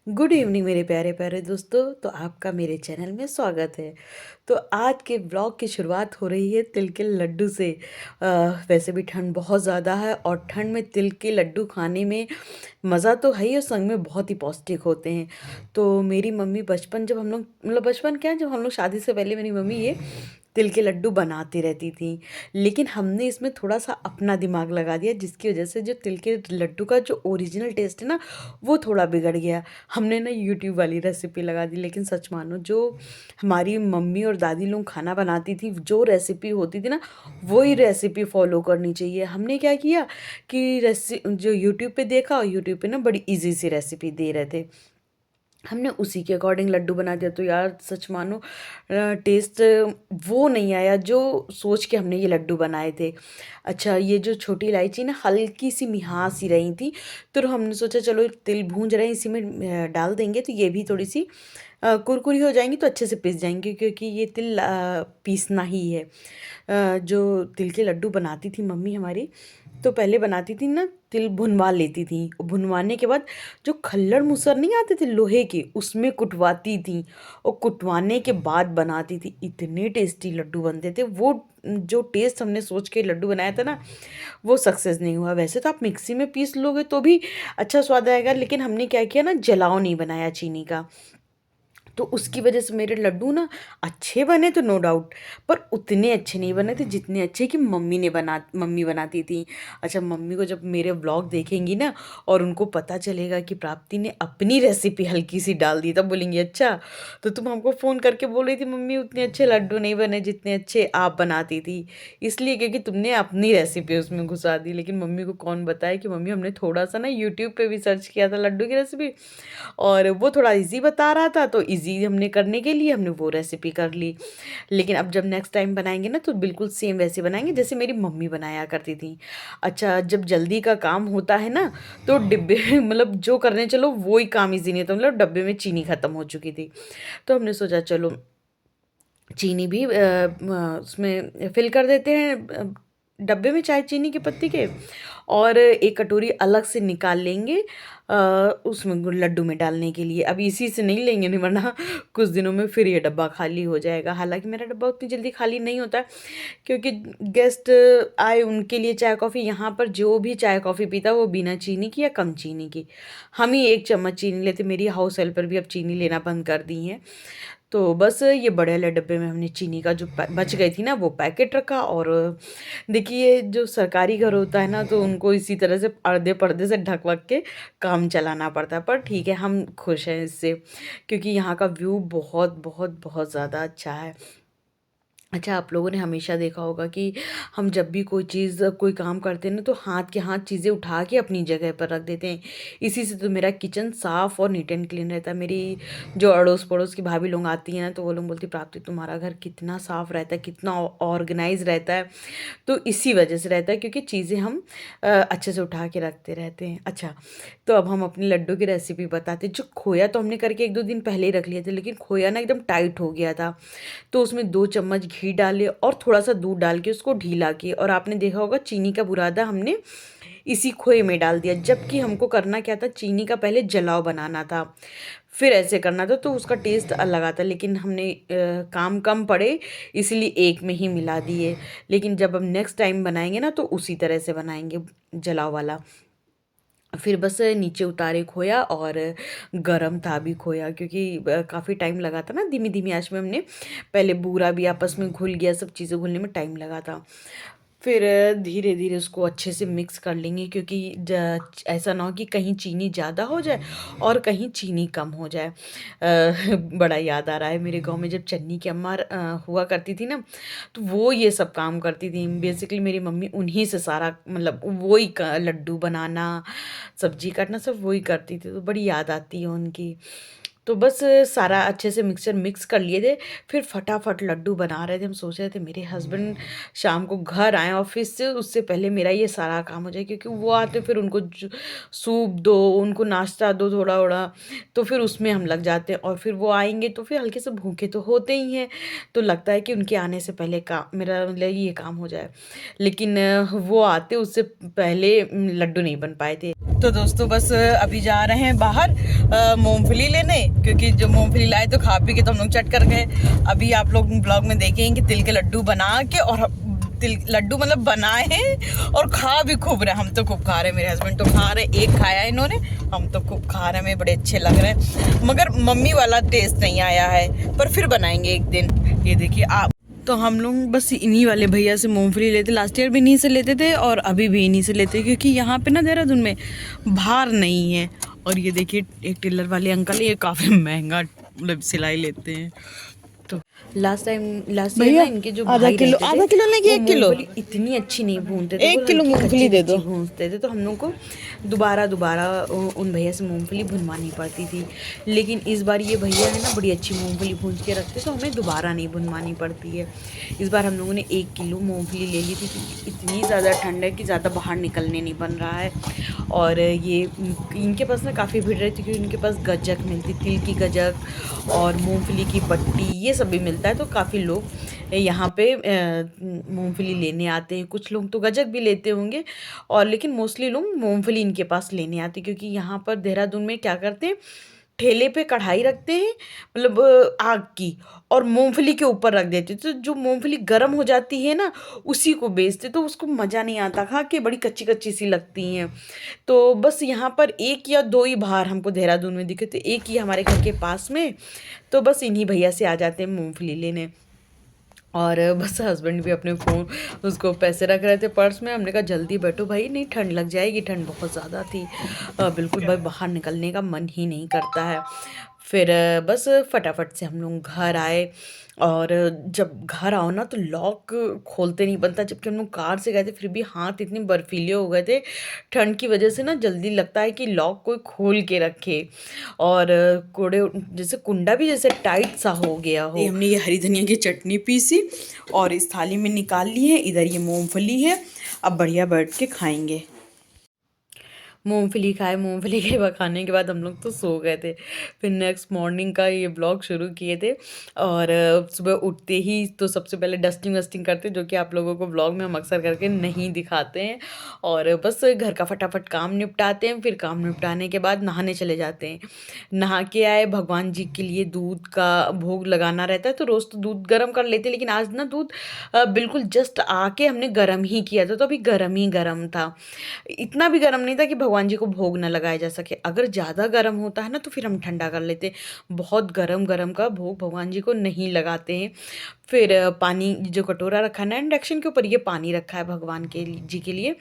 Good evening मेरे प्यारे प्यारे दोस्तों। तो आपका मेरे चैनल में स्वागत है। तो आज के ब्लॉग की शुरुआत हो रही है तिल के लड्डू से। वैसे भी ठंड बहुत ज़्यादा है और ठंड में तिल के लड्डू खाने में मज़ा तो है ही और संग में बहुत ही पौष्टिक होते हैं। तो मेरी मम्मी बचपन जब हम लोग मतलब बचपन क्या, जब हम लोग शादी से पहले मेरी मम्मी ये तिल के लड्डू बनाती रहती थी। लेकिन हमने इसमें थोड़ा सा अपना दिमाग लगा दिया, जिसकी वजह से जो तिल के लड्डू का जो ओरिजिनल टेस्ट है ना, वो थोड़ा बिगड़ गया। हमने ना यूट्यूब वाली रेसिपी लगा दी। लेकिन सच मानो, जो हमारी मम्मी और दादी लोग खाना बनाती थी, जो रेसिपी होती थी ना, वही रेसिपी फॉलो करनी चाहिए। हमने क्या किया कि जो यूट्यूब पे देखा, और यूट्यूब पे ना बड़ी इजी सी रेसिपी दे रहे थे, हमने उसी के अकॉर्डिंग लड्डू बना दिया। तो यार सच मानो, टेस्ट वो नहीं आया जो सोच के हमने ये लड्डू बनाए थे। अच्छा, ये जो छोटी इलायची ना हल्की सी मिहास सी रही थी, तो हमने सोचा चलो तिल भूंज रहे हैं, इसी में डाल देंगे तो ये भी थोड़ी सी कुरकुरी हो जाएंगी, तो अच्छे से पिस जाएंगी, क्योंकि ये तिल पीसना ही है। जो तिल के लड्डू बनाती थी मम्मी हमारी, तो पहले बनाती थी ना, तिल भुनवा लेती थी। भुनवाने के बाद जो खल्लड़ मुसर नहीं आते थे लोहे के, उसमें कुटवाती थी, और कुटवाने के बाद बनाती थी। इतने टेस्टी लड्डू बनते थे वो। जो टेस्ट हमने सोच के लड्डू बनाया था ना, वो सक्सेस नहीं हुआ। वैसे तो आप मिक्सी में पीस लोगे तो भी अच्छा स्वाद आएगा, लेकिन हमने क्या किया ना, जलाव नहीं बनाया चीनी का। तो उसकी वजह से मेरे लड्डू ना अच्छे बने तो नो डाउट, पर उतने अच्छे नहीं बने थे जितने अच्छे कि मम्मी बनाती थी। अच्छा, मम्मी को जब मेरे व्लॉग देखेंगी ना, और उनको पता चलेगा कि प्राप्ति ने अपनी रेसिपी हल्की सी डाल दी, तब बोलेंगी अच्छा, तो तुम हमको फ़ोन करके बोल रही थी मम्मी उतने अच्छे लड्डू नहीं बने जितने अच्छे आप बनाती थी, इसलिए क्योंकि तुमने अपनी रेसिपी उसमें घुसा दी। लेकिन मम्मी को कौन बताए कि मम्मी, हमने थोड़ा सा ना यूट्यूब पे भी सर्च किया था लड्डू की रेसिपी, और वो थोड़ा इजी बता रहा था, तो इजी हमने करने के लिए हमने वो रेसिपी कर ली। लेकिन अब जब नेक्स्ट टाइम बनाएंगे ना, तो बिल्कुल सेम वैसे बनाएंगे जैसे मेरी मम्मी बनाया करती थी। अच्छा, जब जल्दी का काम होता है ना, तो डिब्बे मतलब जो करने चलो वो ही काम इजी नहीं होता। मतलब डब्बे में चीनी ख़त्म हो चुकी थी, तो हमने सोचा चलो चीनी भी उसमें फिल कर देते हैं, डब्बे में चाय चीनी की पत्ती के, और एक कटोरी अलग से निकाल लेंगे उसमें लड्डू में डालने के लिए। अब इसी से नहीं लेंगे, नहीं वरना कुछ दिनों में फिर ये डब्बा खाली हो जाएगा। हालांकि मेरा डब्बा उतनी जल्दी खाली नहीं होता है, क्योंकि गेस्ट आए उनके लिए चाय कॉफ़ी, यहाँ पर जो भी चाय कॉफ़ी पीता है वो बिना चीनी की या कम चीनी की। हम ही 1 चम्मच चीनी लेते। मेरी हाउस हेल्पर भी अब चीनी लेना बंद कर दी है। तो बस ये बड़े वाले डब्बे में हमने चीनी का जो बच गई थी ना, वो पैकेट रखा। और देखिए, जो सरकारी घर होता है ना, तो उनको इसी तरह से पर्दे पर्दे से ढक वक के काम चलाना पड़ता है। पर ठीक है, हम खुश हैं इससे, क्योंकि यहाँ का व्यू बहुत बहुत बहुत ज़्यादा अच्छा है। अच्छा, आप लोगों ने हमेशा देखा होगा कि हम जब भी कोई चीज़ कोई काम करते हैं ना, तो हाथ के हाथ चीज़ें उठा के अपनी जगह पर रख देते हैं। इसी से तो मेरा किचन साफ़ और नीट एंड क्लीन रहता है। मेरी जो अड़ोस पड़ोस की भाभी लोग आती हैं ना, तो वो लोग बोलती प्राप्ति तुम्हारा घर कितना साफ़ रहता है, कितना ऑर्गेनाइज रहता है। तो इसी वजह से रहता है, क्योंकि चीज़ें हम अच्छे से उठा के रखते रहते हैं। अच्छा, तो अब हम अपने लड्डू की रेसिपी बताते हैं। जो खोया तो हमने करके 1-2 दिन पहले ही रख लिए थे, लेकिन खोया ना एकदम टाइट हो गया था। तो उसमें 2 चम्मच घी डाले और थोड़ा सा दूध डाल के उसको ढीला किए, और आपने देखा होगा चीनी का बुरादा हमने इसी खोए में डाल दिया। जबकि हमको करना क्या था, चीनी का पहले जलाव बनाना था, फिर ऐसे करना था, तो उसका टेस्ट अलग आता। लेकिन हमने काम कम पड़े, इसलिए एक में ही मिला दिए। लेकिन जब हम नेक्स्ट टाइम बनाएंगे ना, तो उसी तरह से बनाएंगे, जलाव वाला। फिर बस नीचे उतारे खोया, और गरम था भी खोया, क्योंकि काफ़ी टाइम लगा था ना, धीमी धीमी आंच में हमने पहले बूरा भी आपस में घुल गया, सब चीज़ें घुलने में टाइम लगा था। फिर धीरे धीरे उसको अच्छे से मिक्स कर लेंगे, क्योंकि ऐसा ना हो कि कहीं चीनी ज़्यादा हो जाए और कहीं चीनी कम हो जाए। बड़ा याद आ रहा है, मेरे गांव में जब चन्नी की अम्मा हुआ करती थी ना, तो वो ये सब काम करती थी। बेसिकली मेरी मम्मी उन्हीं से सारा, मतलब वही लड्डू बनाना, सब्जी काटना, सब वही करती थी। तो बड़ी याद आती है उनकी। तो बस सारा अच्छे से मिक्सचर मिक्स कर लिए थे। फिर फटाफट लड्डू बना रहे थे। हम सोच रहे थे मेरे हस्बैंड शाम को घर आएँ ऑफिस से, उससे पहले मेरा ये सारा काम हो जाए, क्योंकि वो आते फिर उनको सूप दो, उनको नाश्ता दो थोड़ा थोड़ा, तो फिर उसमें हम लग जाते हैं। और फिर वो आएंगे तो फिर हल्के से भूखे तो होते ही हैं, तो लगता है कि उनके आने से पहले काम मेरा मतलब ये काम हो जाए। लेकिन वो आते उससे पहले लड्डू नहीं बन पाए थे। तो दोस्तों बस अभी जा रहे हैं बाहर मूंगफली लेने, क्योंकि जो मूंगफली लाए तो खा पी के तो हम लोग चट कर गए। अभी आप लोग ब्लॉग में देखेंगे कि तिल के लड्डू बना के, और तिल लड्डू मतलब बनाए हैं और खा भी खूब रहे। हम तो खूब खा रहे हैं, मेरे हस्बैंड तो खा रहे, एक खाया इन्होंने, हम तो खूब खा रहे हैं, हमें बड़े अच्छे लग रहे हैं, मगर मम्मी वाला टेस्ट नहीं आया है, पर फिर बनाएंगे एक दिन। ये देखिए आप, तो हम लोग बस इन्हीं वाले भैया से मूंगफली लेते, लास्ट ईयर भी इन्हीं से लेते थे और अभी भी इन्हीं से लेते, क्योंकि यहाँ पे ना देहरादून में भार नहीं है। और ये देखिए एक टेलर वाले अंकल, ये काफ़ी महंगा मतलब सिलाई लेते हैं। तो लास्ट ईयर ना इनके जो भाई रहते थे, आधा किलो नहीं कि 1 किलो, इतनी अच्छी नहीं भूनते थे, 1 किलो मूंगफली दे दो भूनते थे, तो हम लोग को दोबारा उन भैया से मूंगफली भुनवानी पड़ती थी। लेकिन इस बार ये भैया है ना बड़ी अच्छी मूंगफली भून के रखते, तो हमें दोबारा नहीं भुनवानी पड़ती है। इस बार हम लोगों ने 1 किलो मूंगफली ले ली थी, क्योंकि इतनी ज़्यादा ठंड है कि ज़्यादा बाहर निकलने नहीं बन रहा है। और ये इनके पास ना काफ़ी भीड़ रहती, क्योंकि इनके पास गज्जक मिलती, तिल की गज्जक और मूंगफली की पट्टी, ये सब भी मिलता है। तो काफ़ी लोग यहाँ पे मूंगफली लेने आते हैं। कुछ लोग तो गज्जक भी लेते होंगे, और लेकिन मोस्टली लोग मूंगफली इनके पास लेने आते हैं, क्योंकि यहाँ पर देहरादून में क्या करते हैं, ठेले पे कढ़ाई रखते हैं, मतलब आग की, और मूंगफली के ऊपर रख देते, तो जो मूंगफली गर्म हो जाती है ना, उसी को बेचते, तो उसको मज़ा नहीं आता, खा के बड़ी कच्ची कच्ची सी लगती हैं। तो बस यहाँ पर 1 या 2 ही बाहर हमको देहरादून में दिखे थे, एक ही हमारे घर के पास में, तो बस इन्हीं भैया से आ जाते हैं मूंगफली लेने। और बस हस्बैंड भी अपने फ़ोन उसको पैसे रख रहे थे पर्स में, हमने कहा जल्दी बैठो भाई, नहीं ठंड लग जाएगी, ठंड बहुत ज़्यादा थी, बिल्कुल भाई बाहर निकलने का मन ही नहीं करता है। फिर बस फटाफट से हम लोग घर आए, और जब घर आओ ना तो लॉक खोलते नहीं बनता, जबकि हम लोग कार से गए थे, फिर भी हाथ इतने बर्फीले हो गए थे ठंड की वजह से ना, जल्दी लगता है कि लॉक कोई खोल के रखे, और कोड़े जैसे कुंडा भी जैसे टाइट सा हो गया हो। हमने ये हरी धनिया की चटनी पीसी और इस थाली में निकाल ली है, इधर ये मूंगफली है, अब बढ़िया बैठ के खाएंगे। मूंगफली खाए, मूंगफली के खाने के बाद हम लोग तो सो गए थे। फिर नेक्स्ट मॉर्निंग का ये ब्लॉग शुरू किए थे, और सुबह उठते ही तो सबसे पहले डस्टिंग वस्टिंग करते, जो कि आप लोगों को ब्लॉग में हम अक्सर करके नहीं दिखाते हैं, और बस घर का फटाफट काम निपटाते हैं। फिर काम निपटाने के बाद नहाने चले जाते हैं। नहा के आए, भगवान जी के लिए दूध का भोग लगाना रहता है, तो रोज़ तो दूध गर्म कर लेते, लेकिन आज ना दूध बिल्कुल जस्ट आके हमने गर्म ही किया था, तो अभी गर्म ही गर्म था, इतना भी गर्म नहीं था कि भगवान जी को भोग ना लगाया जा सके। अगर ज़्यादा गर्म होता है ना तो फिर हम ठंडा कर लेते, बहुत गर्म गर्म का भोग भगवान जी को नहीं लगाते हैं। फिर पानी जो कटोरा रखा है ना इंडक्शन के ऊपर, ये पानी रखा है भगवान के जी के लिए,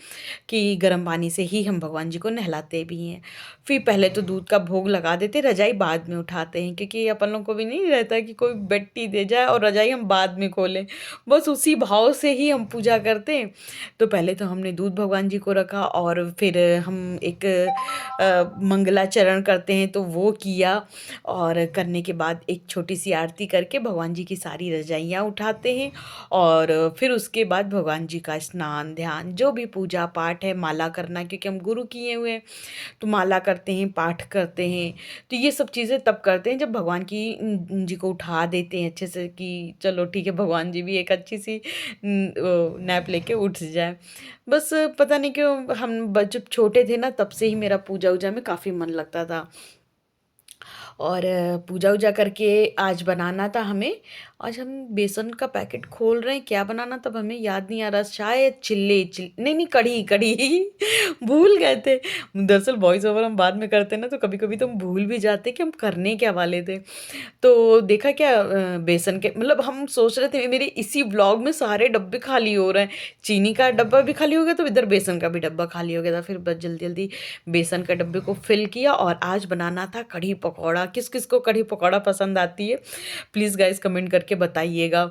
कि गर्म पानी से ही हम भगवान जी को नहलाते भी हैं। फिर पहले तो दूध का भोग लगा देते, रजाई बाद में उठाते हैं, क्योंकि अपन लोग को भी नहीं रहता है कि कोई बेटी दे जाए और रजाई हम बाद में खोलें, बस उसी भाव से ही हम पूजा करते हैं। तो पहले तो हमने दूध भगवान जी को रखा, और फिर हम एक मंगलाचरण करते हैं तो वो किया, और करने के बाद एक छोटी सी आरती करके भगवान जी की सारी रजाइयाँ उठाते हैं, और फिर उसके बाद भगवान जी का स्नान ध्यान जो भी पूजा पाठ है, माला करना, क्योंकि हम गुरु किए हुए हैं, तो माला करते हैं, पाठ करते हैं। तो ये सब चीज़ें तब करते हैं जब भगवान की जी को उठा देते हैं अच्छे से, कि चलो ठीक है, भगवान जी भी एक अच्छी सी नैप लेके उठ जाए। बस पता नहीं क्यों हम जब छोटे थे ना, तब से ही मेरा पूजा वूजा में काफ़ी मन लगता था। और पूजा वूजा करके आज बनाना था हमें, आज हम बेसन का पैकेट खोल रहे हैं, क्या बनाना तब हमें याद नहीं आ रहा, शायद नहीं कढ़ी कढ़ी भूल गए थे। दरअसल वॉइस ओवर हम बाद में करते हैं ना, तो कभी कभी तो हम भूल भी जाते कि हम करने क्या वाले थे। तो देखा क्या, बेसन के मतलब हम सोच रहे थे, मेरे इसी व्लॉग में सारे डब्बे खाली हो रहे हैं, चीनी का डब्बा भी खाली हो गया, तो इधर बेसन का भी डब्बा खाली हो गया था। फिर बस जल्दी जल्दी बेसन का डब्बे को फिल किया, और आज बनाना था कढ़ी पकौड़ा। किस किस को कढ़ी पकौड़ा पसंद आती है प्लीज़ गाइस कमेंट करके बताइएगा।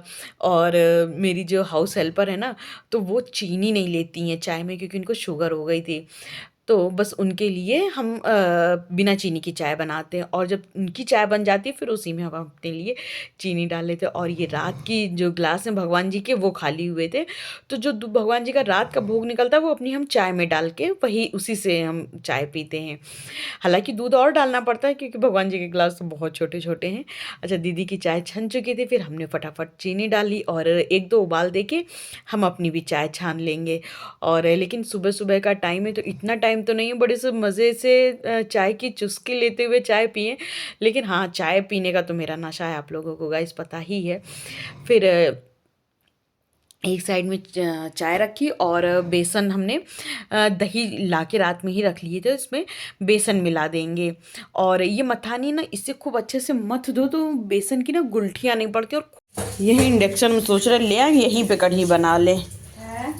और मेरी जो हाउस हेल्पर है ना, तो वो चीनी नहीं लेती हैं चाय में, क्योंकि उनको शुगर हो गई थी, तो बस उनके लिए हम बिना चीनी की चाय बनाते हैं, और जब उनकी चाय बन जाती है फिर उसी में हम अपने लिए चीनी डाल लेते हैं। और ये रात की जो ग्लास हैं भगवान जी के, वो खाली हुए थे, तो जो भगवान जी का रात का भोग निकलता है वो अपनी हम चाय में डाल के वही उसी से हम चाय पीते हैं। हालांकि दूध और डालना पड़ता है, क्योंकि भगवान जी के ग्लास तो बहुत छोटे छोटे हैं। अच्छा, दीदी की चाय छन चुकी थी, फिर हमने फटाफट चीनी डाली, और एक दो उबाल दे के हम अपनी भी चाय छान लेंगे। और लेकिन सुबह सुबह का टाइम है, तो इतना टाइम टाइम तो नहीं, बड़े से मज़े से चाय की चुस्की लेते हुए चाय पिएँ। लेकिन हाँ, चाय पीने का तो मेरा नशा है, आप लोगों को गाइस पता ही है। फिर एक साइड में चाय रखी और बेसन हमने दही ला के रात में ही रख लिए थे, उसमें बेसन मिला देंगे। और ये मथानी ना इससे खूब अच्छे से मथ दो तो बेसन की ना गुलठियाँ नहीं पड़ती। और यही इंडक्शन में सोच रहे ले आए, यहीं पे कढ़ी बना ले,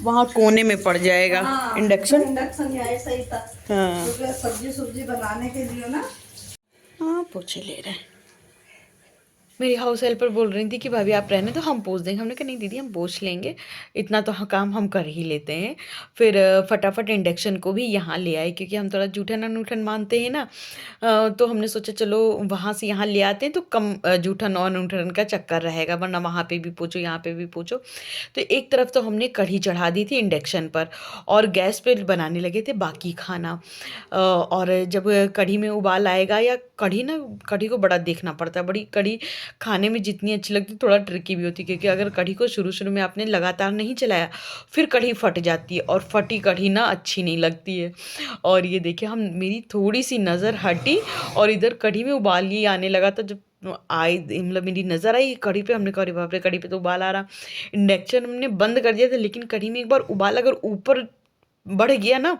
वहाँ कोने में पड़ जाएगा। हाँ, इंडक्शन सही था। हाँ, तो सब्जी बनाने के लिए ना। हाँ, पोछे ले रहे हैं। मेरी हाउस हेल्पर बोल रही थी कि भाभी आप रहने तो हम पोंछ देंगे। हमने कहा नहीं दीदी हम पोंछ लेंगे, इतना तो काम हम कर ही लेते हैं। फिर फटाफट इंडक्शन को भी यहाँ ले आए क्योंकि हम थोड़ा जूठन अनूठन मानते हैं ना। तो हमने सोचा चलो वहाँ से यहाँ ले आते हैं तो कम जूठन और अनूठन का चक्कर रहेगा, वरना वहाँ पे भी पोंछो यहाँ पे भी पोंछो। तो एक तरफ तो हमने कढ़ी चढ़ा दी थी इंडक्शन पर और गैस पे बनाने लगे थे बाकी खाना। और जब कढ़ी में उबाल आएगा, या कढ़ी को बड़ा देखना पड़ता है। बड़ी कढ़ी खाने में जितनी अच्छी लगती है थोड़ा ट्रिकी भी होती है, क्योंकि अगर कढ़ी को शुरू शुरू में आपने लगातार नहीं चलाया फिर कढ़ी फट जाती है, और फटी कढ़ी ना अच्छी नहीं लगती है। और ये देखिए हम मेरी थोड़ी सी नज़र हटी और इधर कढ़ी में उबाल ही आने लगा था। जब आई मतलब मेरी नज़र आई कढ़ी पे, हमने कहा अरे बाप रे कढ़ी पे तो उबाल आ रहा। इंडक्शन हमने बंद कर दिया था, लेकिन कढ़ी में एक बार उबाल अगर ऊपर बढ़ गया ना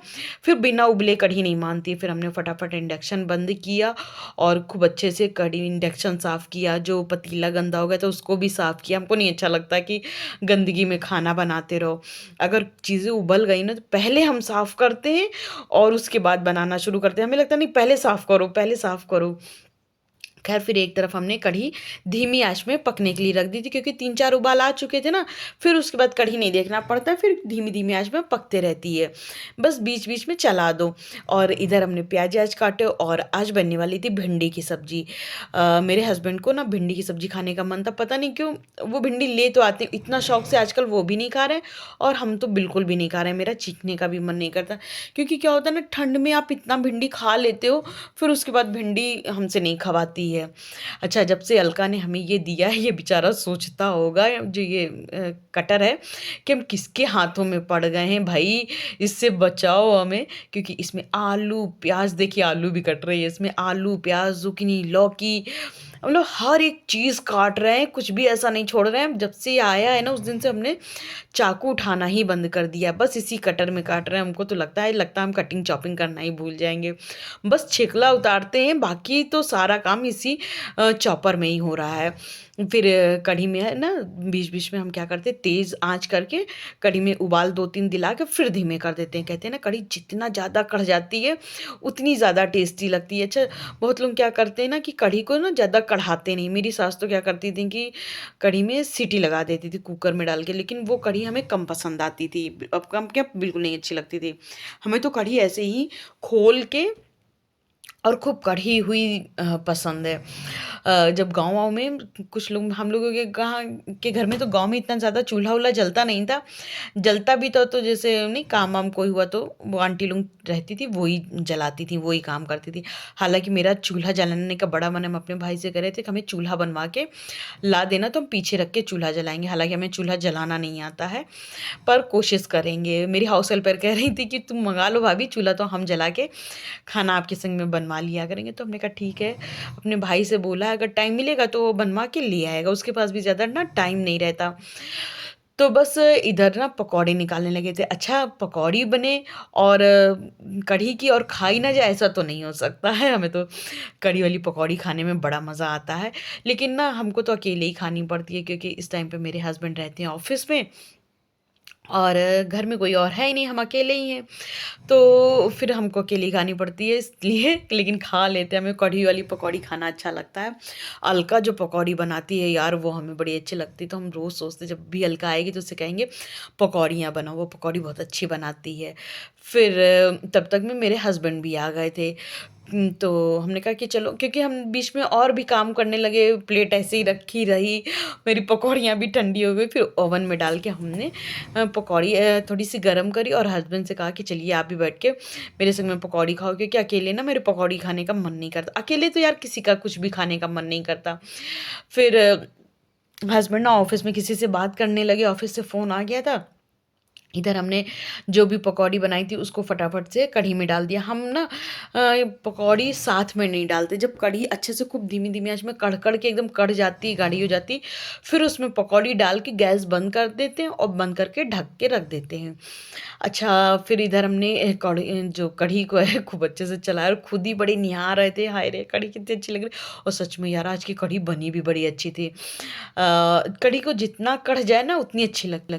फिर बिना उबले कढ़ी नहीं मानती। फिर हमने फटाफट इंडक्शन बंद किया और खूब अच्छे से कढ़ी इंडक्शन साफ़ किया। जो पतीला गंदा हो गया तो उसको भी साफ़ किया। हमको नहीं अच्छा लगता कि गंदगी में खाना बनाते रहो। अगर चीज़ें उबल गई ना तो पहले हम साफ़ करते हैं और उसके बाद बनाना शुरू करते हैं। हमें लगता नहीं पहले साफ़ करो पहले साफ़ करो। खैर फिर एक तरफ हमने कढ़ी धीमी आंच में पकने के लिए रख दी थी, क्योंकि 3-4 उबाल आ चुके थे ना। फिर उसके बाद कढ़ी नहीं देखना पड़ता, फिर धीमी धीमी आंच में पकते रहती है, बस बीच बीच में चला दो। और इधर हमने प्याज आज काटे और आज बनने वाली थी भिंडी की सब्जी। मेरे हस्बैंड को ना भिंडी की सब्जी खाने का मन था, पता नहीं क्यों वो भिंडी ले तो आते इतना शौक से, आजकल वो भी नहीं खा रहे और हम तो बिल्कुल भी नहीं खा रहे। मेरा चीखने का भी मन नहीं करता, क्योंकि क्या होता है ना ठंड में आप इतना भिंडी खा लेते हो फिर उसके बाद भिंडी हमसे नहीं खवाती है। अच्छा, जब से अलका ने हमें ये दिया है ये बेचारा सोचता होगा जो ये कटर है कि हम किसके हाथों में पड़ गए हैं भाई, इससे बचाओ हमें। क्योंकि इसमें आलू प्याज, देखिए आलू भी कट रही है, इसमें आलू प्याज जुकिनी लौकी हम लोग हर एक चीज़ काट रहे हैं, कुछ भी ऐसा नहीं छोड़ रहे हैं। जब से ये आया है ना उस दिन से हमने चाकू उठाना ही बंद कर दिया, बस इसी कटर में काट रहे हैं। हमको तो लगता है हम कटिंग चॉपिंग करना ही भूल जाएंगे। बस छिकला उतारते हैं, बाकी तो सारा काम इसी चॉपर में ही हो रहा है। फिर कढ़ी में है ना बीच बीच में हम क्या करते हैं तेज़ आंच करके कढ़ी में उबाल 2-3 दिला के फिर धीमे कर देते हैं। कहते हैं ना कढ़ी जितना ज़्यादा कढ़ जाती है उतनी ज़्यादा टेस्टी लगती है। अच्छा, बहुत लोग क्या करते हैं ना कि कढ़ी को ना ज़्यादा कढ़ाते नहीं। मेरी सास तो क्या करती थी कि कढ़ी में सीटी लगा देती थी कुकर में डाल के, लेकिन वो कढ़ी हमें कम पसंद आती थी। अब कम क्या बिल्कुल नहीं अच्छी लगती थी हमें। तो कढ़ी ऐसे ही खोल के और खूब कढ़ी हुई पसंद है। जब गाँव-वाँव में कुछ लोग हम लोगों के घर में तो गाँव में इतना ज़्यादा चूल्हा-वूल्हा जलता नहीं था। जलता भी था तो जैसे नहीं काम-वाम कोई हुआ तो वो आंटी लोग रहती थी वही जलाती थी, वही काम करती थी। हालाँकि मेरा चूल्हा जलाने का बड़ा मन है, हम अपने भाई से कह रहे थे कि हमें चूल्हा बनवा के ला देना तो हम पीछे रख के चूल्हा जलाएँगे। हालाँकि हमें चूल्हा जलाना नहीं आता है, पर कोशिश करेंगे। मेरी हाउस हेल्पर कह रही थी कि तुम मँगा लो भाभी चूल्हा, तो हम जला के खाना आपके संग में बनवा लिया करेंगे। तो हमने कहा ठीक है, अपने भाई से बोला है अगर टाइम मिलेगा तो वो बनवा के ले आएगा, उसके पास भी ज़्यादा ना टाइम नहीं रहता। तो बस इधर ना पकौड़े निकालने लगे थे। अच्छा, पकौड़ी बने और कढ़ी की और खाई ना जाए ऐसा तो नहीं हो सकता है। हमें तो कढ़ी वाली पकौड़ी खाने में बड़ा मज़ा आता है, लेकिन ना हमको तो अकेले ही खानी पड़ती है, क्योंकि इस टाइम पे मेरे हस्बैंड रहते हैं ऑफ़िस में और घर में कोई और है ही नहीं, हम अकेले ही हैं। तो फिर हमको अकेली खानी पड़ती है इसलिए, लेकिन खा लेते हैं। हमें कढ़ी वाली पकौड़ी खाना अच्छा लगता है। अलका जो पकौड़ी बनाती है यार वो हमें बड़ी अच्छी लगती है, तो हम रोज़ सोचते हैं जब भी अलका आएगी तो उससे कहेंगे पकौड़ियाँ बनाओ, वो पकौड़ी बहुत अच्छी बनाती है। फिर तब तक में मेरे हस्बैंड भी आ गए थे। तो हमने कहा कि चलो, क्योंकि हम बीच में और भी काम करने लगे, प्लेट ऐसे ही रखी रही, मेरी पकौड़ियाँ भी ठंडी हो गई। फिर ओवन में डाल के हमने पकौड़ी थोड़ी सी गर्म करी और हस्बैंड से कहा कि चलिए आप भी बैठ के मेरे संग में पकौड़ी खाओ, क्योंकि अकेले ना मेरे पकौड़ी खाने का मन नहीं करता। अकेले तो यार किसी का कुछ भी खाने का मन नहीं करता। फिर हस्बैंड ना ऑफिस में किसी से बात करने लगे, ऑफिस से फ़ोन आ गया था इधर हमने जो भी पकौड़ी बनाई थी उसको फटाफट से कढ़ी में डाल दिया। हम ना पकौड़ी साथ में नहीं डालते, जब कढ़ी अच्छे से खूब धीमी-धीमी आँच में कढ़-कढ़ के एकदम कढ़ जाती, गाढ़ी हो जाती, फिर उसमें पकौड़ी डाल के गैस बंद कर देते हैं और बंद करके ढक के रख देते हैं। अच्छा, फिर इधर हमने जो कढ़ी को है खूब अच्छे से चलाया और खुद ही बड़े निहार रहे थे, हाय रे! कढ़ी कितनी अच्छी लग रही है। और सच में यार आज की कढ़ी बनी भी बड़ी अच्छी थी। कढ़ी को जितना कढ़ जाए ना उतनी अच्छी लग